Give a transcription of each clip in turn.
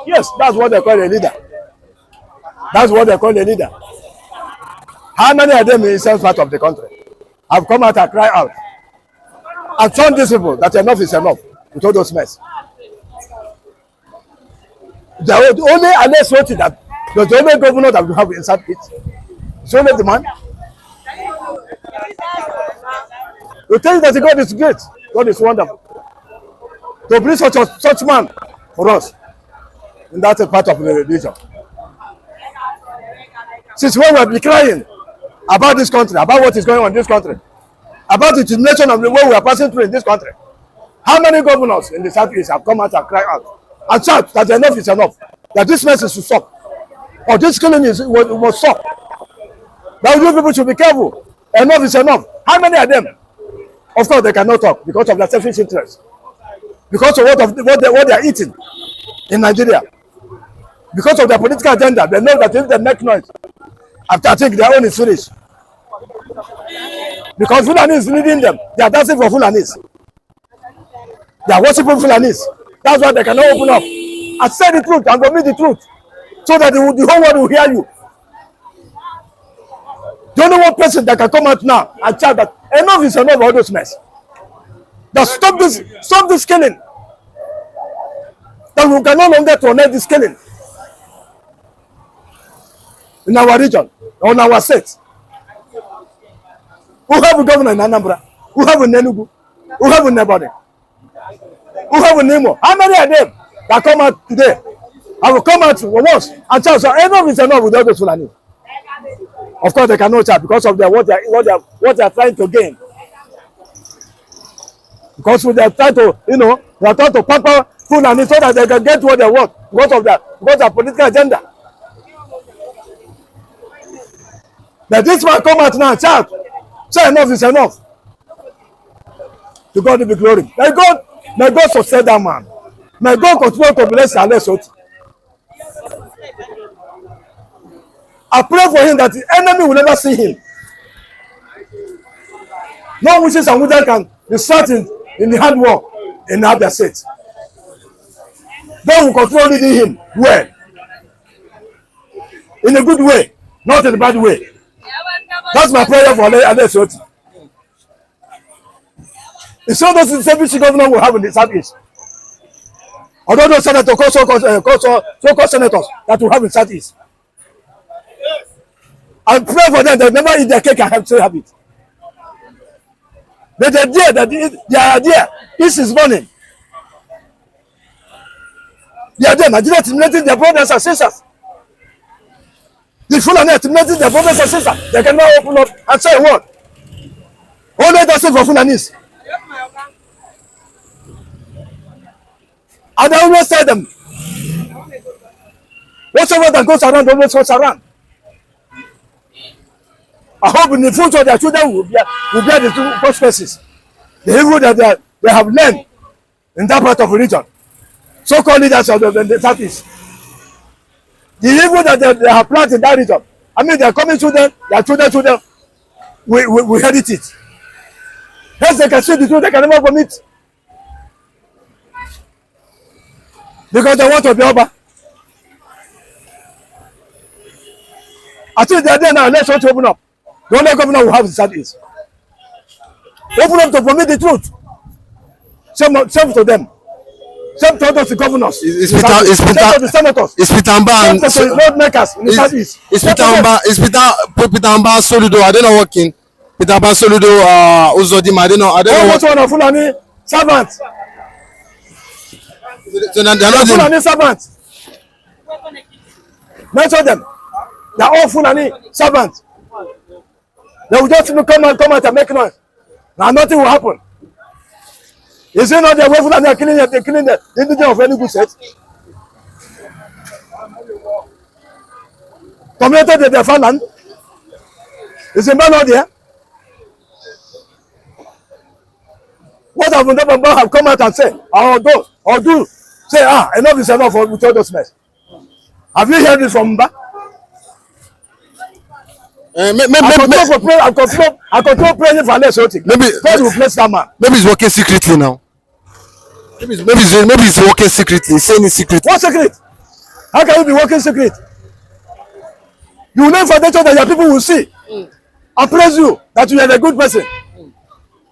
Yes, that's what they call a leader. That's what they call a leader. How many of them in some part of the country have come out and cry out and told these people that enough is enough with all those mess? The only alexotti that was the only governor that we have inside it. It's only the man. We tell you that God is great, God is wonderful. To bring such man for us in that part of the religion. Since when we have been crying about this country, about what is going on in this country, about the determination of the way we are passing through in this country, how many governors in the southeast have come out and cried out and shout that enough is enough, that this message should stop, or this killing must stop, that you people should be careful, enough is enough? How many of them? Of course, they cannot talk because of their selfish interest, because of what they are eating in Nigeria, because of their political agenda. They know that if they make noise, after I think their own is finished. Because Fulani is leading them. They are dancing for Fulanis. They are worshiping Fulanis. That's why they cannot open up and say the truth and commit the truth, so that the whole world will hear you. The only one person that can come out now and shout that enough is enough of all those mess. That stop this killing. That we can no longer tolerate this killing in our region, on our state. Who have a governor in Anambra? Who have in Enugu? Who have in Nebode? Who have in Nemo? How many of them that come out today? I will come out once and tell us enough is enough with all those Fulani. Of course, they cannot chat because of what they are trying to gain. Because they are trying to, they are trying to pamper Fulani so that they can get what they want because of their political agenda. But this man come out now and shout, say enough is enough. To God be glory. May God sustain that man. May God continue to bless Alexotti. I pray for him that the enemy will never see him. No witches and wizards can be starting in the hard work in Abia State. God will control leading him well. In a good way, not in a bad way. That's my prayer for Alexotti. It's all those service governor will have in the southeast. Although those senators, so-called senators that will have in southeast. I pray for them that never eat their cake and still have it. But the idea that their idea is burning. The idea Nigeria intimidating their brothers and sisters. The Fulani intimidating their brothers and sisters. They cannot open up and say a word. Only that's it for Fulanis. And I always tell them, whatever that goes around always goes around. I hope in the future their children will bear the two consequences. The evil that they have learned in that part of the region. So-called leaders of the southeast. The evil that they have planted in that region. I mean, they are coming to them, their children, we heredit it. Hence they can see the truth, they can never commit. Because they want to be over. I think they are there now, let's open up. The only governor will have the southeast. Open up to permit the truth. Same to them. Same to the governors. It's the senators. It's Peter lawmakers in the southeast. It's Peter Soludo. Are they not working? Peter Soludo, Uzodima. I don't know. What one of Fulani servants? So they're not Fulani servants. Mention them. They are all Fulani servants. They will just come out and make noise. Now nothing will happen. Is it not the way Fulani are killing the indigenous of any good set? Community their farmland. Is the man out there? What have the have come out and say, or do say, enough is enough with all those mess. Have you heard this from Mba? I control praying for Alexotti. Maybe God will bless that man. Maybe he's working secretly now. Maybe he's working secretly. He's saying it secretly. What secret? How can you be working secret? You will know for nature that your people will see and praise you that you are a good person.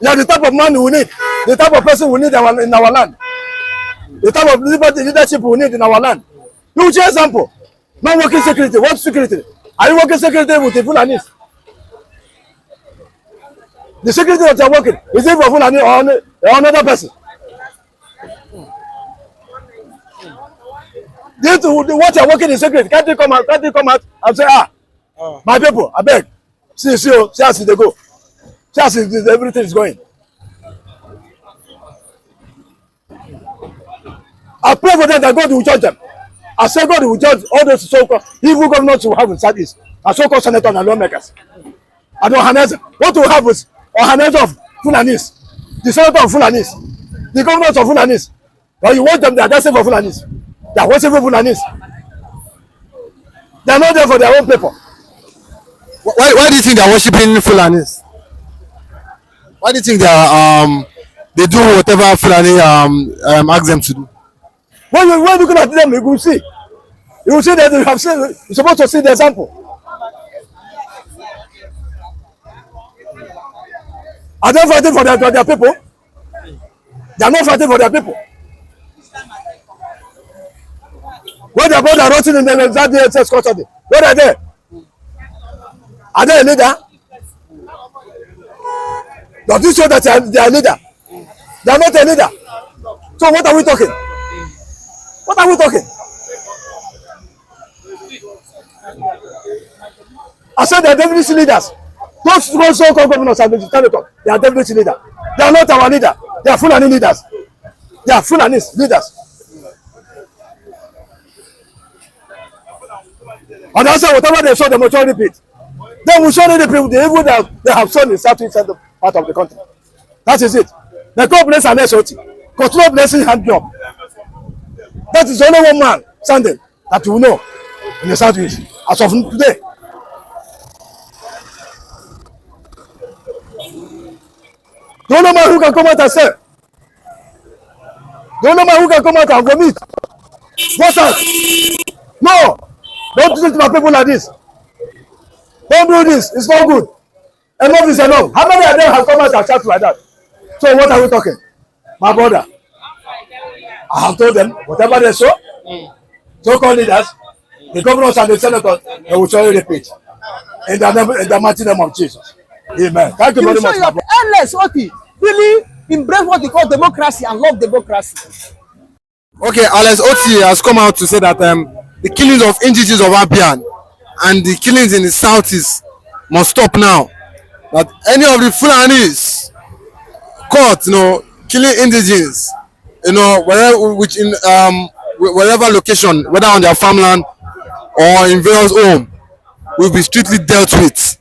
You are the type of man we need, the type of person we need in our land, the type of leadership we need in our land. You will show example. Not working security. What security? Are you working security with the Fulanis? The security that you are working, is it for Fulani or another person? What you are working in secret, can't you come out and say, my people, I beg. See as they go. See as everything is going. I pray for them that God will judge them. I say God will judge all those so-called evil governors who have in Southeast, and so-called senators and lawmakers. And Ohaneze, what we have is Ohaneze of Fulanis, the senator of Fulanis, the governors of Fulanis. But you want them, they are dancing for Fulanis. They are worshiping Fulanis. They are not there for their own people. Why do you think they are worshiping Fulanis? Why do you think they do whatever Fulani asks them to do? When you look at them, you will see. You will see that you have seen. You're supposed to see the example. Are they fighting for their people? They are not fighting for their people. When their brother rotting in the DSS custody, where are they? Are they a leader? Does this show that they are a leader? They are not a leader. So what are we talking? What are we talking? I said they are definitely leaders. Those so-called governors and the they are definitely leaders. They are not our leader. They are Fulani leaders. They are Fulani leaders. And I said whatever they saw, they must surely repeat. They will surely repeat the evil that they have shown in southeast part of the country. That is it. The God bless alexotti. Control blessing hand job. That is only one man standing that you know in the southeast as of today. The only man who can come out and say, the only man who can come out and vomit. What's that? No! Don't do it to my people like this. Don't do this. It's not good. Enough is enough. How many of them have come out and shout like that? So what are we talking? My brother, I have told them, whatever they saw, so-called leaders, the governors and the senators, they will surely repeat. In the mighty name of Jesus. Amen. Thank you very much. Alexotti really embrace what they call democracy and love democracy. Okay, Alexotti has come out to say that the killings of indigenous of Abia and the killings in the southeast must stop now. That any of the Fulanis caught, killing indigenous, wherever location, whether on their farmland or in various home, will be strictly dealt with.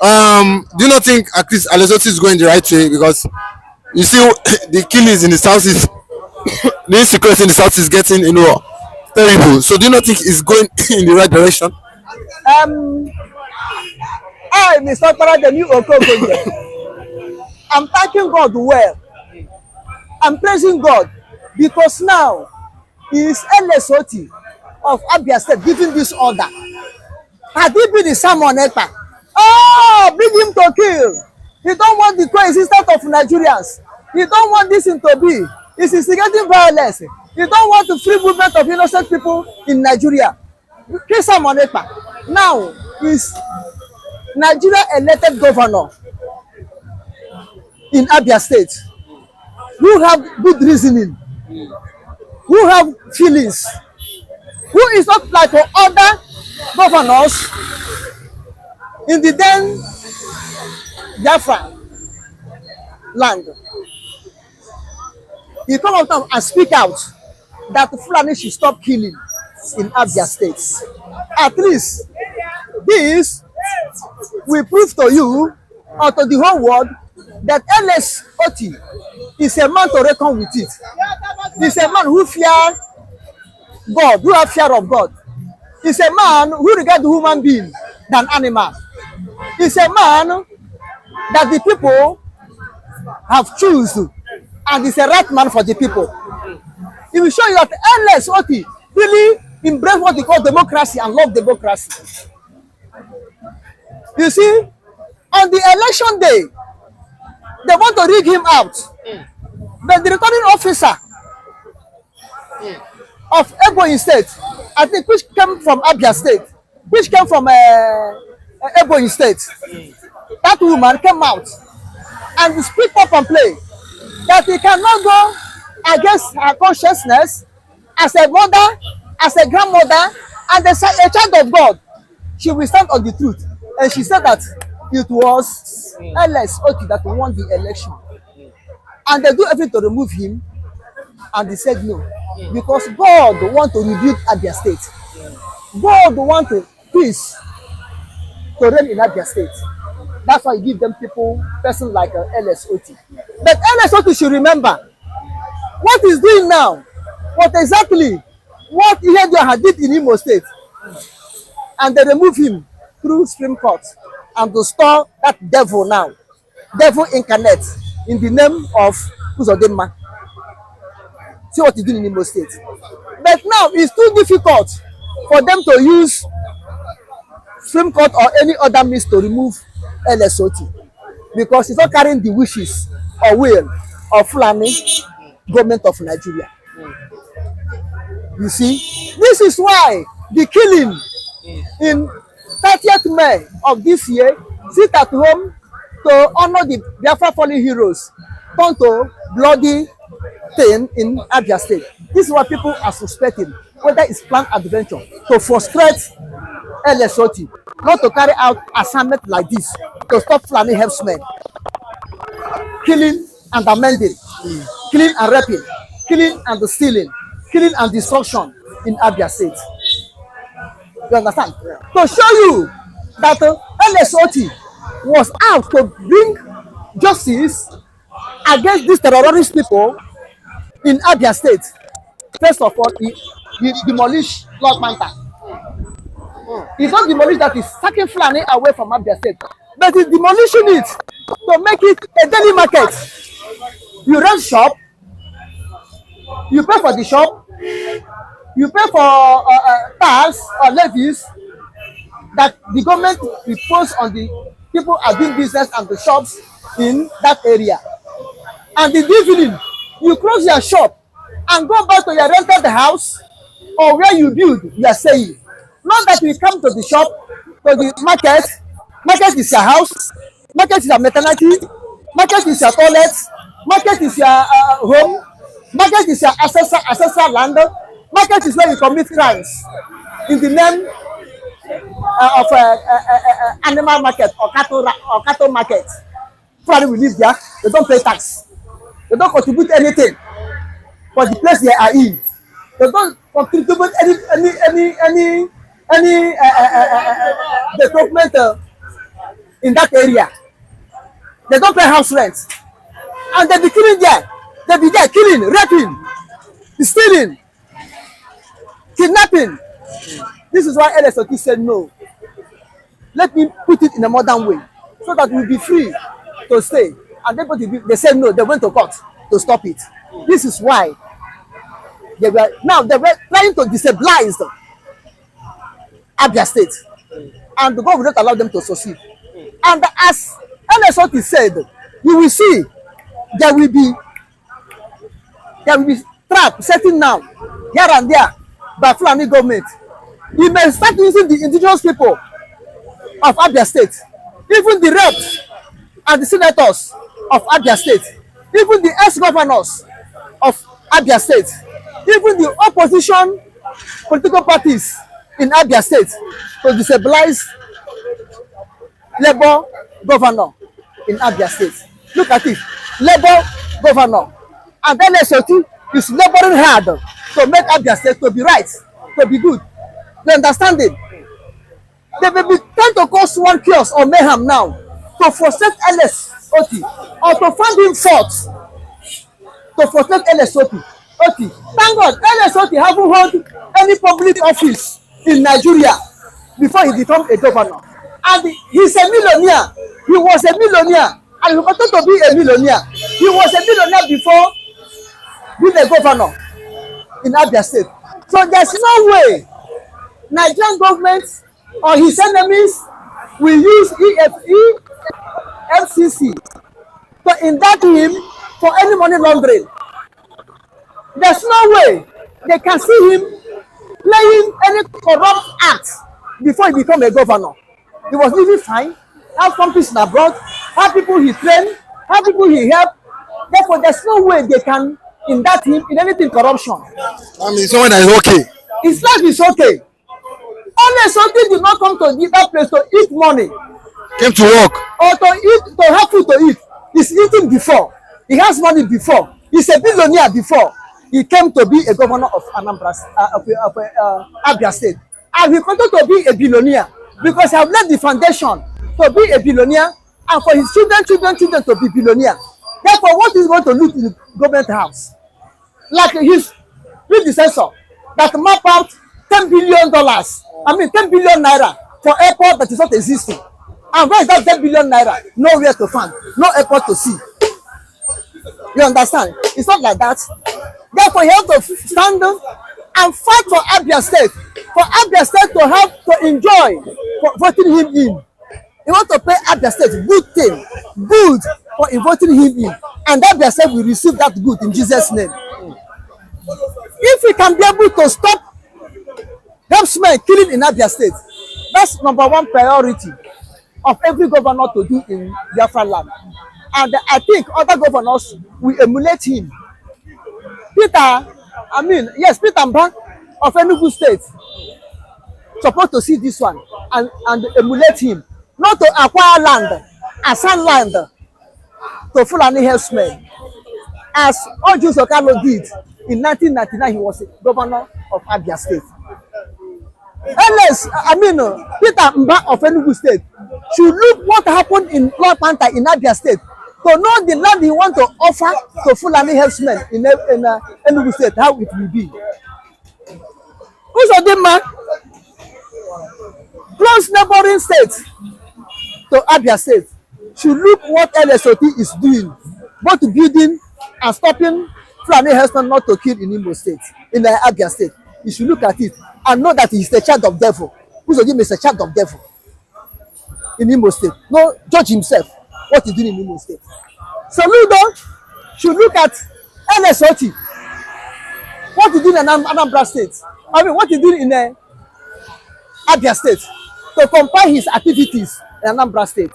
Do you not think at least Alexotti is going the right way? Because you see the killings in the southeast, the insecurity in the southeast is getting terrible. So do you not think it's going in the right direction? Mr. Parademi Okokonjo, I'm thanking God well. I'm praising God because now is Alexotti of Abia State giving this order. Had he been the Simon Ekpa, bring him to kill. He don't want the coexistence of Nigerians. He don't want this to be. He's instigating violence. He don't want the free movement of innocent people in Nigeria. Kill Simon Ekpa. Now is Nigeria elected governor in Abia State who have good reasoning, who have feelings, who is not like other governors in the then biafra land. He come out and speak out that Fulani should stop killing in Abia State. At least this will prove to you or to the whole world that Alexotti is a man to reckon with it. He's a man who fear God, who have fear of God. He's a man who regards the human being than animal. He's a man that the people have chosen, and he's a right man for the people. He will show you that Alexotti really embrace what they call democracy and love democracy. You see, on the election day, they want to rig him out. But the returning officer of Ebonyi State, I think, which came from Abia State, which came from Ebonyi State, that woman came out and speak up and play that he cannot go against her consciousness as a mother, as a grandmother, and a child of God. She will stand on the truth. And she said that it was Otti that won the election. And they do everything to remove him. And they said no. Because God wants to rebuild Abia State. God wants peace to reign in Abia State. That's why he give them person like alexotti. But alexotti should remember what he's doing now, what he did in Imo State. And they remove him through Supreme Court and to store that devil now, devil incarnate, in the name of Uzodinma. See what he's doing in Imo State. But now it's too difficult for them to use Supreme Court or any other means to remove alexotti, because he's not carrying the wishes or will of Fulani government of Nigeria. You see, this is why the killing in 30th May of this year, sit at home to honor the Biafra fallen heroes, turned to bloody thing in Abia State. This is what people are suspecting, whether it's planned adventure to frustrate alexotti, not to carry out assignment like this to stop Fulani herdsmen killing and amending, killing and raping, killing and stealing, killing and destruction in Abia State. You understand? To show you that alexotti was out to bring justice against these terrorist people in Abia State. First of all, he demolished Lord Manta. It's not demolish that is taking Fulani away from Abia State, but it's demolishing it to make it a daily market. You rent shop, you pay for the shop, you pay for tax or levies that the government impose on the people are doing business and the shops in that area. And in the evening, you close your shop and go back to your rented house or where you build, you are staying. Not that you come to the shop, to the market. Market is your house, market is your maternity, market is your toilet, market is your home, market is your ancestral land, market is where you commit crimes in the name of animal market or cattle market. Probably will live there, they don't pay tax, they don't contribute anything for the place they are in, they don't contribute any development in that area. They don't pay house rent, and they be killing there. They be there killing, raping, stealing, kidnapping. This is why alexotti said no. Let me put it in a modern way, so that we'll be free to stay. And they said no. They went to court to stop it. This is why they were trying to destabilize Abia State, and the God will not allow them to succeed. And as alexotti said, you will see there will be trap setting now here and there by Fulani government. He may start using the indigenous people of Abia State, even the reps and the senators of Abia State, even the ex-governors of Abia State, even the opposition political parties in Abia State to destabilize Labour governor in Abia State. Look at it, Labour governor, and then alexotti is laboring hard to make Abia State to be right, to be good. You understand it? They may be trying to cause one chaos or mayhem now to frustrate alexotti or to find him fault to frustrate alexotti. Thank God, alexotti haven't held any public office in Nigeria before he became a governor. And he's a millionaire. He was a millionaire. And he wanted to be a millionaire. He was a millionaire before being a governor in Abia State. So there's no way Nigerian government or his enemies will use FCC to indict him for any money laundering. There's no way they can see him playing any corrupt act before he become a governor. He was living fine, have companies abroad, have people he trained, have people he helped. Therefore, there's no way they can indict him in anything corruption. I mean, someone that is okay. His life is okay. Only something did not come to that place to eat money Came to work. or to eat, to have food to eat. He's eating before. He has money before. He's a billionaire before. He came to be a governor of Abia State. And he continued to be a billionaire because he has laid the foundation to be a billionaire and for his children to be billionaire. Therefore, what is going to look in the government house? Like his predecessor that map out $10 billion, I mean 10 billion naira for airport that is not existing. And where is that 10 billion naira? Nowhere to find, no airport to see. You understand? It's not like that. Therefore, you have to stand up and fight for Abia State. For Abia State to have to enjoy for voting him in. You want to pay Abia State good thing, good for voting him in. And Abia State will receive that good in Jesus' name. If we can be able to stop herdsmen killing in Abia State, that's number one priority of every governor to do in Biafra land. And I think other governors will emulate him. Peter Mba of Enugu State supposed to see this one and emulate him, not to acquire land, assign land to Fulani herdsmen, as Oji Sokalo did in 1999. He was governor of Abia State. Peter Mba of Enugu State should look what happened in Black Panther in Abia State to know the land he want to offer to Fulani herdsmen in Enugu State, how it will be. Who's a good man? Close neighboring states to Abia State should look what alexotti is doing, both building and stopping Fulani herdsmen not to kill in Imo State, in Abia State. You should look at it and know that he is a child of devil. Who's a is a child of devil in Imo State. No, judge himself what he's doing in Imo State. So Ludo should look at alexotti, what he did in Anambra State. I mean, what he did in Abia State to compare his activities in Anambra State.